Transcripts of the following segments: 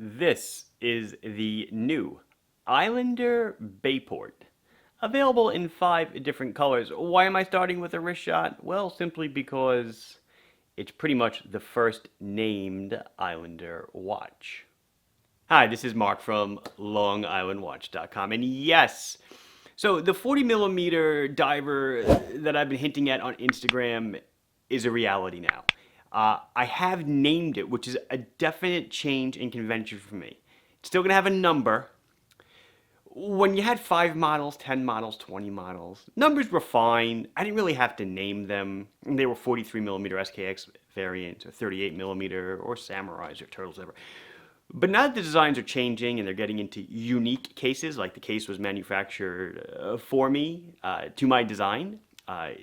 This is the new Islander Bayport, available in 5 different colors. Why am I starting with a wrist shot? Well, simply because it's pretty much the first named Islander watch. Hi, this is Mark from LongIslandWatch.com, and yes, so the 40 millimeter diver that I've been hinting at on Instagram is a reality now. I have named it, which is a definite change in convention for me. It's still gonna have a number. When you had 5 models, 10 models, 20 models, numbers were fine. I didn't really have to name them. They were 43 millimeter SKX variants, or 38 millimeter, or samurais, or turtles, whatever. But now that the designs are changing and they're getting into unique cases, like the case was manufactured for me to my design,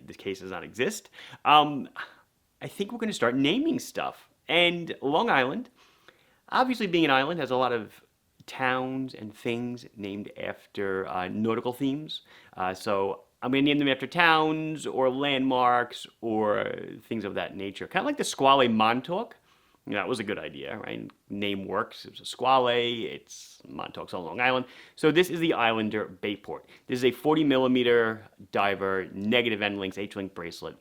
this case does not exist. I think we're going to start naming stuff. And Long Island, obviously being an island, has a lot of towns and things named after nautical themes. So I'm going to name them after towns or landmarks or things of that nature. Kind of like the Squale Montauk. That was a good idea, right? Name works. It's a Squale. It's Montauk's on Long Island. So this is the Islander Bayport. This is a 40 millimeter diver, negative endlinks, H-link bracelet.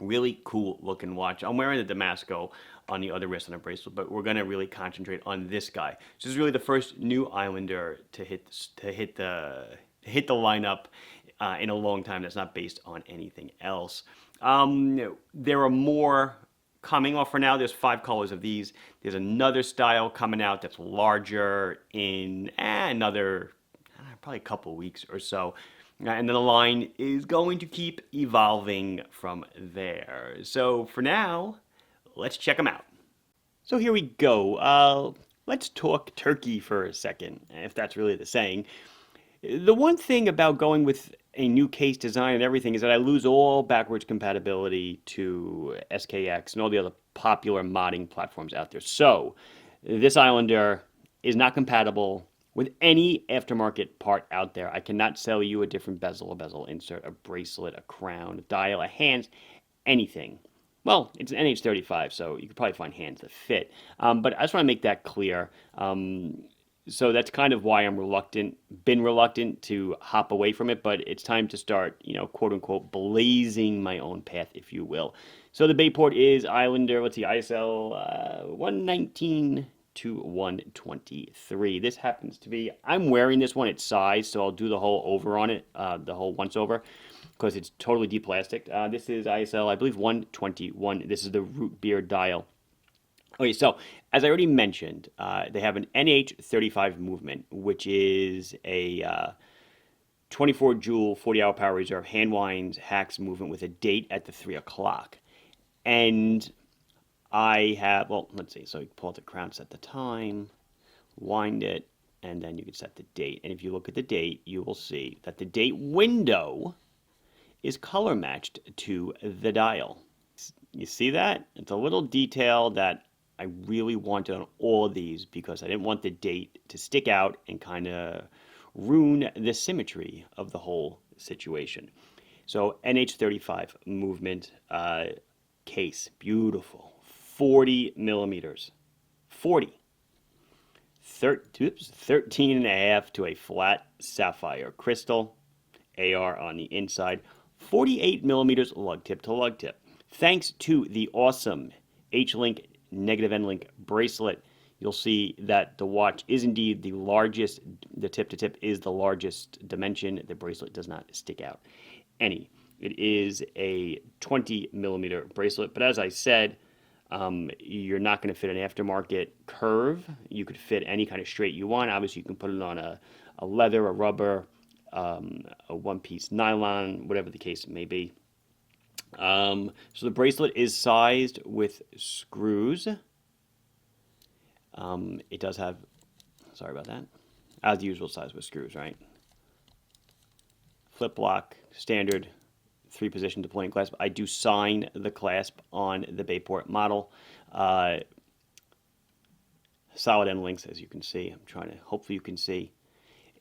Really cool looking watch. I'm wearing the Damasco on the other wrist on a bracelet, but we're gonna really concentrate on this guy. So this is really the first new Islander to hit the lineup in a long time. That's not based on anything else. There are more coming off for now. There's 5 colors of these. There's another style coming out that's larger in another probably a couple weeks or so. And then the line is going to keep evolving from there. So for now, let's check them out. So here we go. Let's talk turkey for a second, if that's really the saying. The one thing about going with a new case design and everything is that I lose all backwards compatibility to SKX and all the other popular modding platforms out there. So this Islander is not compatible with any aftermarket part out there. I cannot sell you a different bezel, a bezel insert, a bracelet, a crown, a dial, a hands, anything. Well, it's an NH35, so you could probably find hands that fit. But I just want to make that clear. So that's kind of why I'm been reluctant to hop away from it, but it's time to start, quote unquote, blazing my own path, if you will. So the Bayport is Islander, let's see, ISL 119 to 123. This happens to be, I'm wearing this one, it's size, so I'll do the whole over on it, the whole once over, because it's totally de-plastic. This is ISL, I believe, 121. This is the root beer dial. Okay, so as I already mentioned, they have an NH35 movement, which is a 24 joule, 40-hour power reserve, hand winds, hacks movement with a date at the 3 o'clock. And I have, well, let's see, so you pull out the crown, set the time, wind it, and then you can set the date. And if you look at the date, you will see that the date window is color matched to the dial. You see that? It's a little detail that I really wanted on all of these because I didn't want the date to stick out and kind of ruin the symmetry of the whole situation. So NH35 movement case, beautiful. 40 millimeters. 40. 13 and a half to a flat sapphire crystal. AR on the inside. 48 millimeters lug tip to lug tip. Thanks to the awesome H-link negative end link bracelet, you'll see that the watch is indeed the largest. The tip to tip is the largest dimension. The bracelet does not stick out any. It is a 20 millimeter bracelet, but as I said, you're not going to fit an aftermarket curve. You could fit any kind of straight you want. Obviously, you can put it on a leather, a rubber, a one-piece nylon, whatever the case may be. So the bracelet is sized with screws. It does have, sorry about that, as usual size with screws, right? Flip lock, standard 3-position deploying clasp. I do sign the clasp on the Bayport model. Solid end links, as you can see. I'm trying to, hopefully you can see.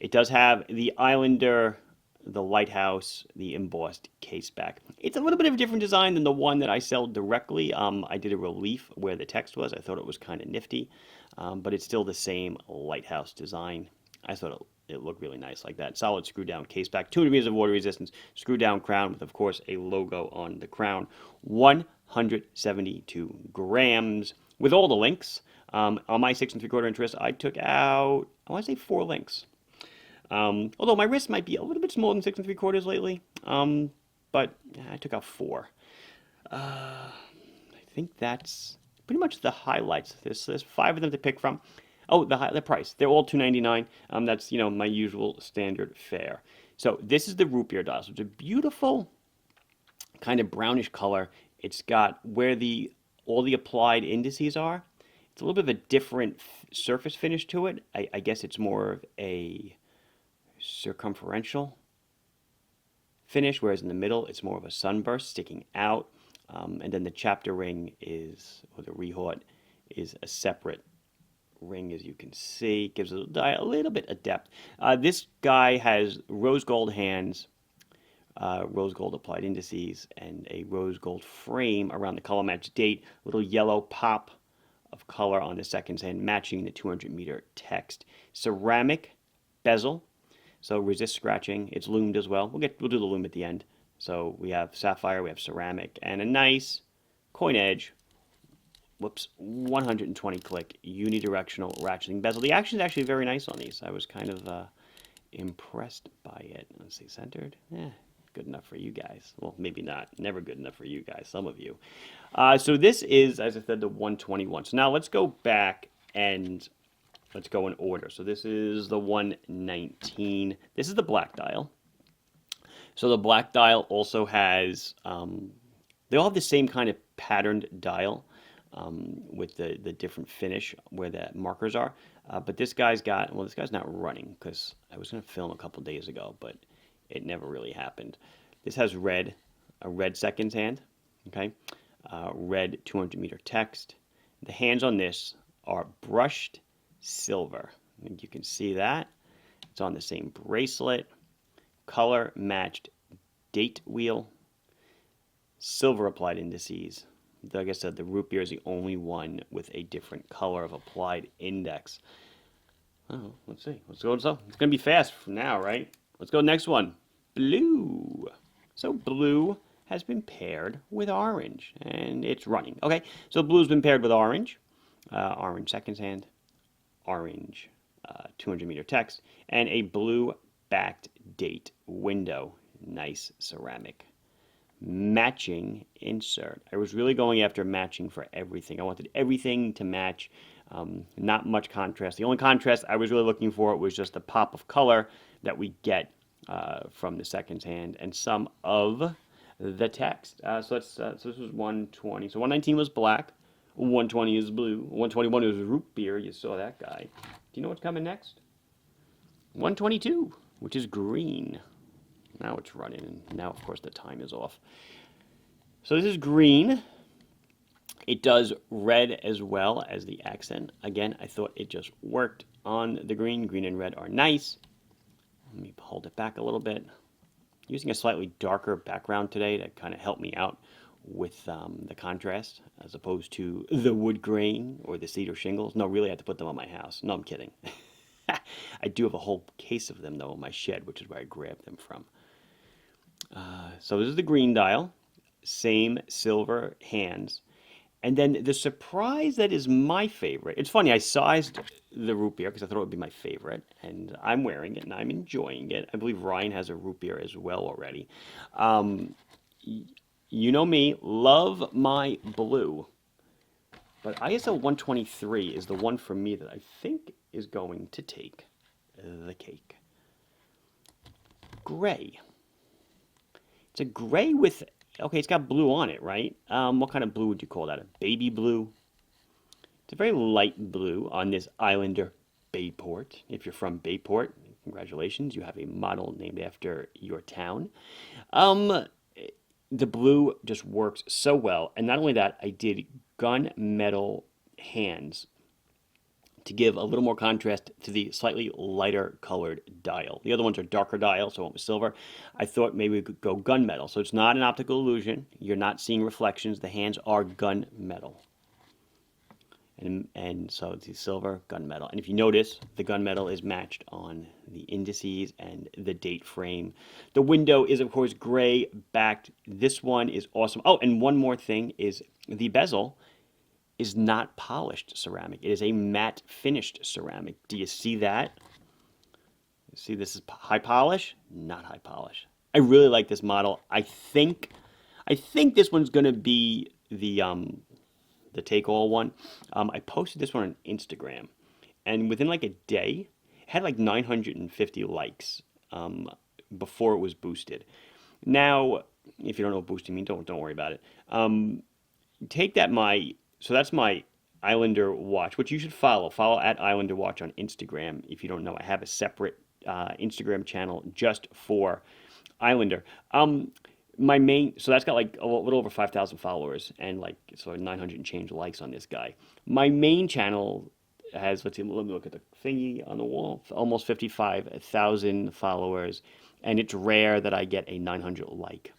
It does have the Islander the lighthouse, the embossed case back. It's a little bit of a different design than the one that I sell directly. I did a relief where the text was. I thought it was kind of nifty, but it's still the same lighthouse design. I thought it looked really nice like that. Solid screw down case back, 200 meters of water resistance, screw down crown with, of course, a logo on the crown. 172 grams with all the links. On my 6 3/4 inch wrist, I took out, I want to say 4 links. Although my wrist might be a little bit smaller than 6 3/4 lately, but I took out 4. I think that's pretty much the highlights. There's 5 of them to pick from. Oh, the price. They're all $2.99. That's, my usual standard fare. So this is the root beer dial. So it's a beautiful kind of brownish color. It's got where all the applied indices are. It's a little bit of a different surface finish to it. I guess it's more of a circumferential finish, whereas in the middle it's more of a sunburst sticking out. And then the chapter ring or the rehort is a separate ring, as you can see. Gives it a little bit of depth. This guy has rose gold hands, rose gold applied indices, and a rose gold frame around the color match date. Little yellow pop of color on the second hand, matching the 200-meter text. Ceramic bezel, so resist scratching. It's loomed as well. We'll do the loom at the end. So we have sapphire, we have ceramic, and a nice coin edge. 120 click unidirectional ratcheting bezel. The action is actually very nice on these. I was kind of impressed by it. Let's see, centered. Good enough for you guys. Well, maybe not. Never good enough for you guys, some of you. So this is, as I said, the 121. So now let's go back and let's go in order. So this is the 119. This is the black dial. So the black dial also has, they all have the same kind of patterned dial with the different finish where the markers are. But this guy's this guy's not running because I was going to film a couple days ago, but it never really happened. This has a red seconds hand, okay? Red 200-meter text. The hands on this are brushed silver. And you can see that. It's on the same bracelet. Color matched date wheel. Silver applied indices. Like I said, the root beer is the only one with a different color of applied index. Oh, let's see. Let's go. So it's going to be fast from now, right? Let's go next one. Blue. So blue has been paired with orange, and it's running. Okay, so blue's been paired with orange. Orange seconds hand. Orange 200-meter text. And a blue backed date window. Nice ceramic. Matching insert. I was really going after matching for everything. I wanted everything to match. Not much contrast. The only contrast I was really looking for was just the pop of color that we get from the seconds hand and some of the text. So this was 120. So 119 was black. 120 is blue. 121 is root beer. You saw that guy. Do you know what's coming next? 122, which is green. Now it's running, and now, of course, the time is off. So this is green. It does red as well as the accent. Again, I thought it just worked on the green. Green and red are nice. Let me hold it back a little bit. Using a slightly darker background today to kind of help me out with the contrast, as opposed to the wood grain or the cedar shingles. No, really, I had to put them on my house. No, I'm kidding. I do have a whole case of them, though, in my shed, which is where I grabbed them from. So this is the green dial, same silver hands. And then the surprise that is my favorite, it's funny, I sized the root beer because I thought it would be my favorite, and I'm wearing it and I'm enjoying it. I believe Ryan has a root beer as well already. You know me, love my blue, but ISO 123 is the one for me that I think is going to take the cake. Gray. It's a gray with, okay, it's got blue on it, right? What kind of blue would you call that? A baby blue? It's a very light blue on this Islander Bayport. If you're from Bayport, congratulations, you have a model named after your town. The blue just works so well. And not only that, I did gunmetal hands to give a little more contrast to the slightly lighter colored dial. The other ones are darker dial, so I went with silver. I thought maybe we could go gunmetal. So it's not an optical illusion. You're not seeing reflections. The hands are gunmetal. And so it's the silver gunmetal. And if you notice, the gunmetal is matched on the indices and the date frame. The window is, of course, gray backed. This one is awesome. Oh, and one more thing is the bezel is not polished ceramic. It is a matte finished ceramic. Do you see that? See, this is high polish, not high polish. I really like this model. I think this one's gonna be the take-all one. I posted this one on Instagram, and within like a day, it had like 950 likes before it was boosted. Now, if you don't know what boosting means, don't worry about it. Take that So that's my Islander watch, which you should follow. Follow at Islander Watch on Instagram. If you don't know, I have a separate Instagram channel just for Islander. So that's got like a little over 5,000 followers and like 900 and change likes on this guy. My main channel has, let me look at the thingy on the wall, almost 55,000 followers, and it's rare that I get a 900 like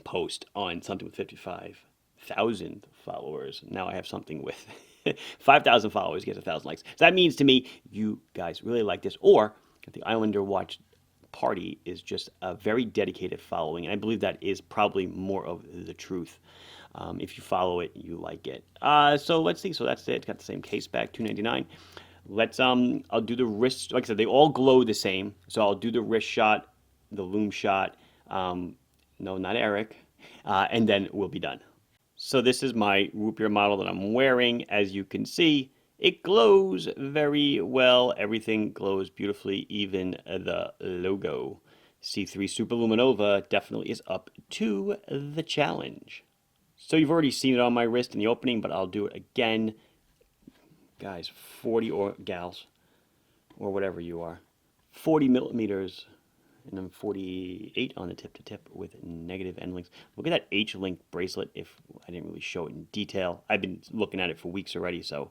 post on something with 55,000 followers. Now I have something with 5,000 followers gets 1,000 likes. So that means to me, you guys really like this, or the Islander Watch party is just a very dedicated following, and I believe that is probably more of the truth. If you follow it, you like it. So let's see. So that's it. It's got the same case back, $2.99. Let's I'll do the wrist. Like I said, they all glow the same. So I'll do the wrist shot, the loom shot. No, not Eric. And then we'll be done. So this is my root beer model that I'm wearing. As you can see, it glows very well. Everything glows beautifully, even the logo. C3 Superluminova definitely is up to the challenge. So you've already seen it on my wrist in the opening, but I'll do it again. Guys, 40 or gals, or whatever you are, 40 millimeters, and then 48 on the tip to tip with negative end links. Look at that H-link bracelet. If I didn't really show it in detail, I've been looking at it for weeks already. So,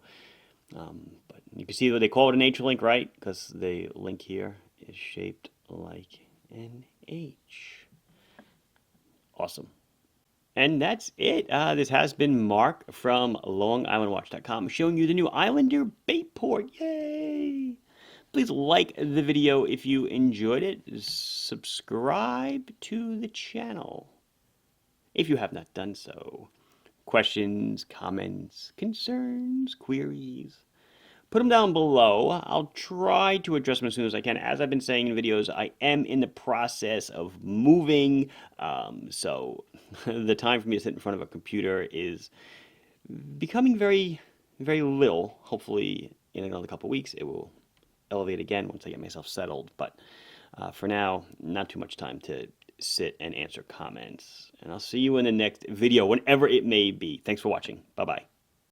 but you can see that they call it an H-link, right? Because the link here is shaped like an H. Awesome. And that's it. This has been Mark from LongIslandWatch.com showing you the new Islander Bayport. Yay! Please like the video if you enjoyed it. Subscribe to the channel if you have not done so. Questions, comments, concerns, queries, put them down below. I'll try to address them as soon as I can. As I've been saying in videos, I am in the process of moving, so the time for me to sit in front of a computer is becoming very, very little. Hopefully, in another couple weeks, it will elevate again once I get myself settled. But for now, not too much time to sit and answer comments. And I'll see you in the next video, whenever it may be. Thanks for watching. Bye-bye.